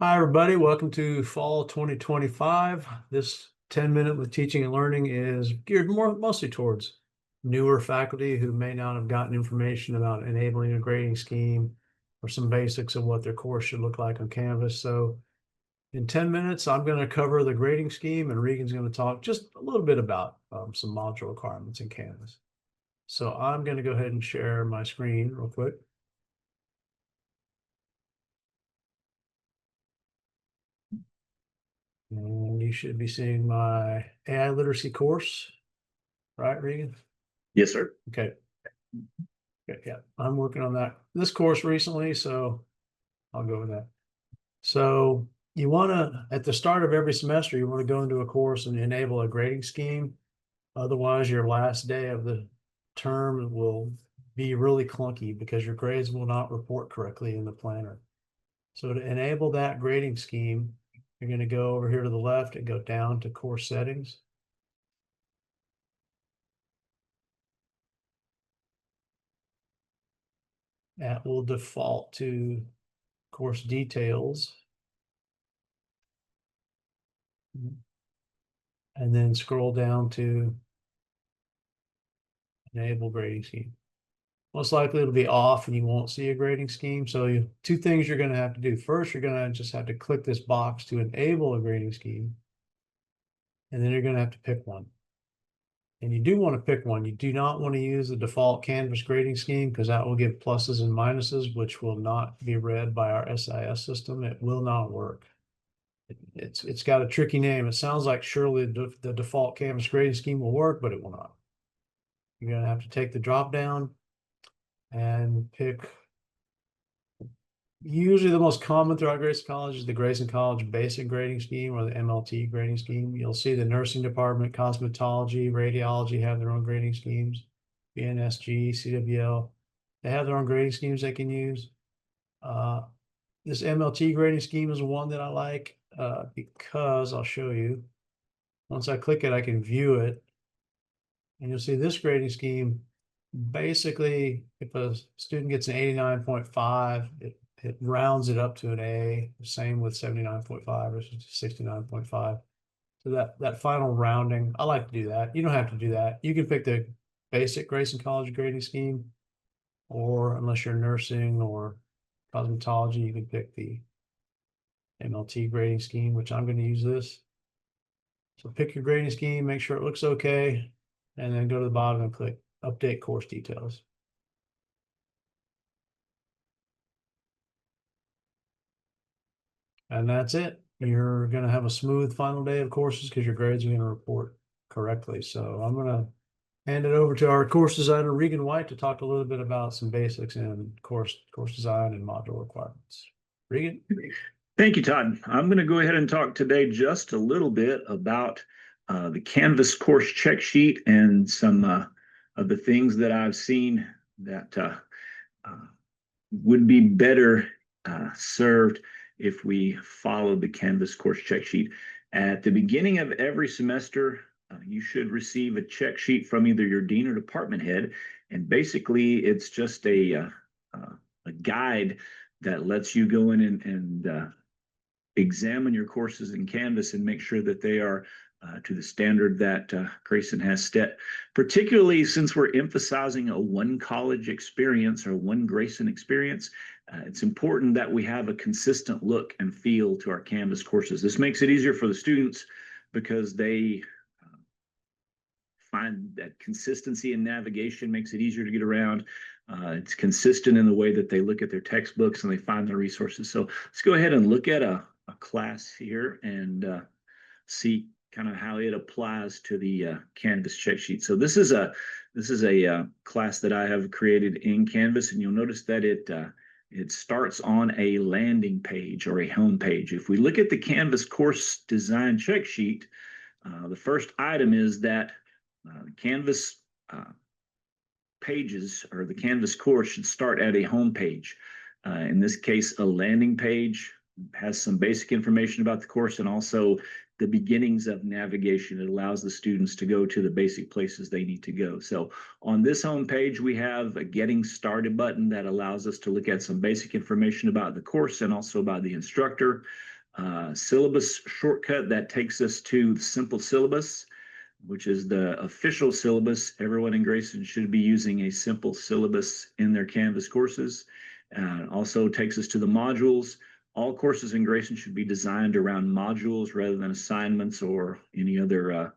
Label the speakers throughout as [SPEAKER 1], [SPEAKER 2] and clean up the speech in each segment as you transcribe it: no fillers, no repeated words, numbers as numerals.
[SPEAKER 1] Hi, everybody. Welcome to Fall 2025. This 10-minute with teaching and learning is geared mostly towards newer faculty who may not have gotten information about enabling a grading scheme or some basics of what their course should look like on Canvas. So in 10 minutes, I'm going to cover the grading scheme and Regan's going to talk just a little bit about some module requirements in Canvas. So I'm going to go ahead and share my screen real quick. And you should be seeing my AI literacy course, right, Regan?
[SPEAKER 2] Yes, sir.
[SPEAKER 1] Okay. Yeah, I'm working on this course recently, so I'll go with that. So you want to, at the start of every semester, you want to go into a course and enable a grading scheme. Otherwise, your last day of the term will be really clunky because your grades will not report correctly in the planner. So to enable that grading scheme, you're going to go over here to the left and go down to course settings. That will default to course details. And then scroll down to enable grading scheme. Most likely it'll be off and you won't see a grading scheme. So two things you're going to have to do. First, you're going to just have to click this box to enable a grading scheme. And then you're going to have to pick one. And you do want to pick one. You do not want to use the default Canvas grading scheme because that will give pluses and minuses, which will not be read by our SIS system. It will not work. It's got a tricky name. It sounds like surely the default Canvas grading scheme will work, but it will not. You're going to have to take the drop down and pick. Usually the most common throughout Grayson College is the Grayson College basic grading scheme or the MLT grading scheme. You'll see the nursing department, cosmetology, radiology have their own grading schemes. BNSG, CWL, they have their own grading schemes they can use. This MLT grading scheme is one that I like because I'll show you. Once I click it, I can view it. And you'll see this grading scheme. Basically, if a student gets an 89.5, it rounds it up to an A. Same with 79.5 or 69.5. So that final rounding, I like to do that. You don't have to do that. You can pick the basic Grayson College grading scheme, or unless you're nursing or cosmetology, you can pick the MLT grading scheme, which I'm going to use this. So pick your grading scheme, make sure it looks okay, and then go to the bottom and click update course details. And that's it. You're going to have a smooth final day of courses because your grades are going to report correctly. So I'm going to hand it over to our course designer, Regan White, to talk a little bit about some basics in course design and module requirements. Regan?
[SPEAKER 2] Thank you, Todd. I'm going to go ahead and talk today just a little bit about the Canvas course check sheet and some of the things that I've seen that would be better served if we followed the Canvas course check sheet. At the beginning of every semester, you should receive a check sheet from either your dean or department head. And basically, it's just a guide that lets you go in and examine your courses in Canvas and make sure that they are to the standard that Grayson has set, particularly since we're emphasizing a one college experience or one Grayson experience. It's important that we have a consistent look and feel to our Canvas courses. This makes it easier for the students because they find that consistency in navigation makes it easier to get around. It's consistent in the way that they look at their textbooks and they find their resources. So let's go ahead and look at a class here and see kind of how it applies to the Canvas check sheet. So this is a class that I have created in Canvas, and you'll notice that it starts on a landing page or a home page. If we look at the Canvas course design check sheet, the first item is that Canvas pages or the Canvas course should start at a home page. In this case, a landing page has some basic information about the course and also the beginnings of navigation. It allows the students to go to the basic places they need to go. So on this home page, we have a getting started button that allows us to look at some basic information about the course and also about the instructor. Syllabus shortcut that takes us to the simple syllabus, which is the official syllabus. Everyone in Grayson should be using a simple syllabus in their Canvas courses. Also takes us to the modules. All courses in Grayson should be designed around modules rather than assignments or any other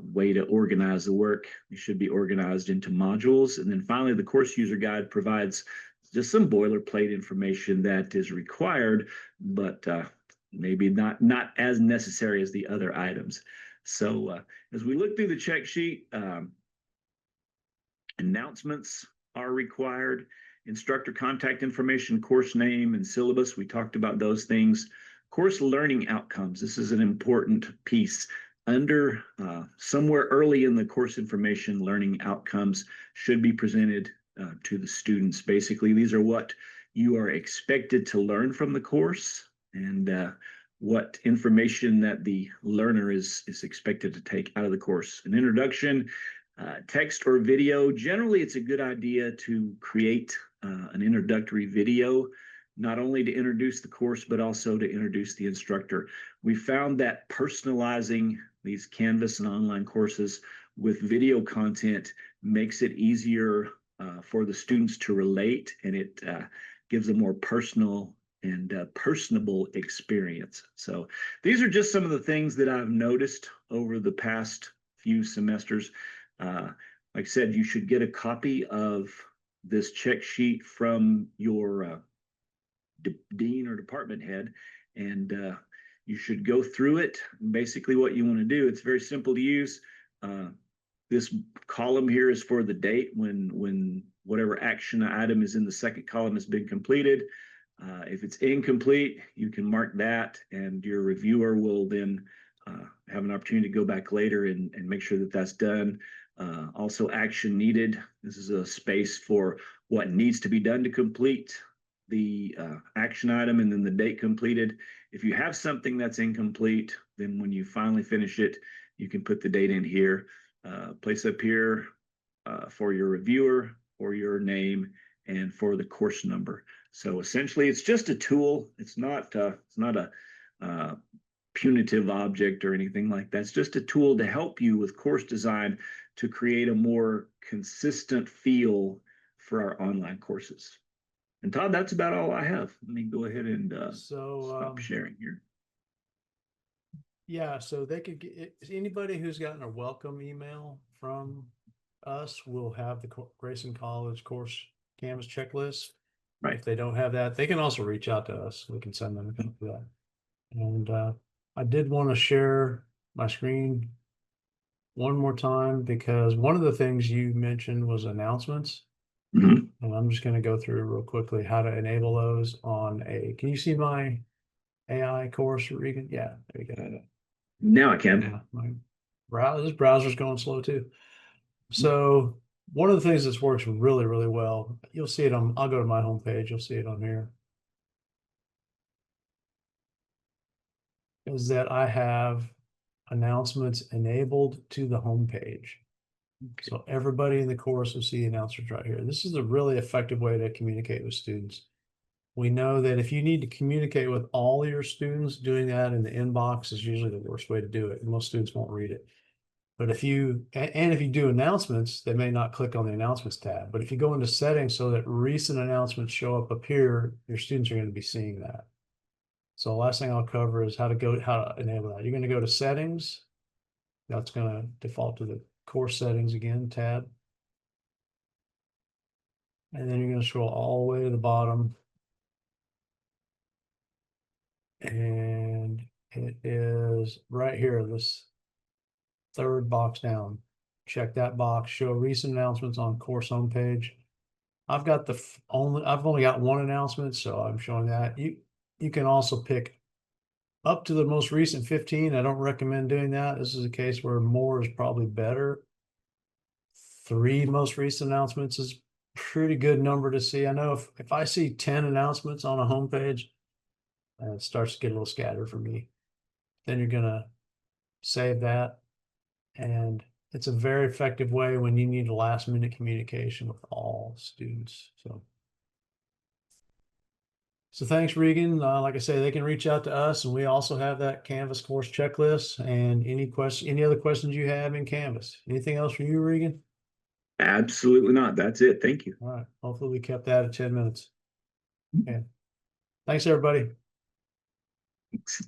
[SPEAKER 2] way to organize the work. They should be organized into modules. And then finally, the course user guide provides just some boilerplate information that is required, but maybe not as necessary as the other items. So as we look through the check sheet, announcements are required. Instructor contact information, course name, and syllabus. We talked about those things. Course learning outcomes. This is an important piece. Under somewhere early in the course information, learning outcomes should be presented to the students. Basically, these are what you are expected to learn from the course and what information that the learner is expected to take out of the course. An introduction, text or video. Generally, it's a good idea to create an introductory video, not only to introduce the course, but also to introduce the instructor. We found that personalizing these Canvas and online courses with video content makes it easier for the students to relate, and it gives a more personal and personable experience. So these are just some of the things that I've noticed over the past few semesters. Like I said, you should get a copy of this check sheet from your dean or department head, and you should go through it. Basically what you want to do, it's very simple to use. This column here is for the date when whatever action item is in the second column has been completed. If it's incomplete, you can mark that, and your reviewer will then have an opportunity to go back later and make sure that that's done. Also, action needed. This is a space for what needs to be done to complete the action item, and then the date completed. If you have something that's incomplete, then when you finally finish it, you can put the date in here. Place up here for your reviewer, for your name, and for the course number. So essentially, it's just a tool. It's not a punitive object or anything like that. It's just a tool to help you with course design to create a more consistent feel for our online courses. And Todd, that's about all I have. Let me go ahead and stop sharing here.
[SPEAKER 1] Yeah, so they could get anybody who's gotten a welcome email from us will have the Grayson College course Canvas checklist.
[SPEAKER 2] Right.
[SPEAKER 1] If they don't have that, they can also reach out to us. We can send them a copy of that. And I did want to share my screen one more time because one of the things you mentioned was announcements.
[SPEAKER 2] Mm-hmm.
[SPEAKER 1] And I'm just going to go through real quickly how to enable those on a, can you see my AI course, Regan? Yeah, there you go.
[SPEAKER 2] Now I can.
[SPEAKER 1] Yeah, this browser's going slow too. So one of the things that works really, really well, you'll see it on, I'll go to my homepage, you'll see it on here, is that I have announcements enabled to the homepage. Okay. So everybody in the course will see announcements right here. This is a really effective way to communicate with students. We know that if you need to communicate with all your students, doing that in the inbox is usually the worst way to do it. Most students won't read it. But if you, and if you do announcements, they may not click on the announcements tab. But if you go into settings so that recent announcements show up here, your students are going to be seeing that. So the last thing I'll cover is how to enable that. You're going to go to settings. That's going to default to the course settings again tab. And then you're going to scroll all the way to the bottom. And it is right here, this third box down. Check that box, show recent announcements on course homepage. I've only got one announcement, so I'm showing that. You can also pick up to the most recent 15. I don't recommend doing that. This is a case where more is probably better. 3 most recent announcements is pretty good number to see. I know if I see 10 announcements on a homepage, it starts to get a little scattered for me. Then you're gonna save that. And it's a very effective way when you need a last minute communication with all students. So thanks, Regan. Like I say, they can reach out to us, and we also have that Canvas course checklist. And any other questions you have in Canvas. Anything else for you, Regan?
[SPEAKER 2] Absolutely not. That's it. Thank you.
[SPEAKER 1] All right. Hopefully we kept that at 10 minutes. Okay. Thanks, everybody.
[SPEAKER 2] Thanks.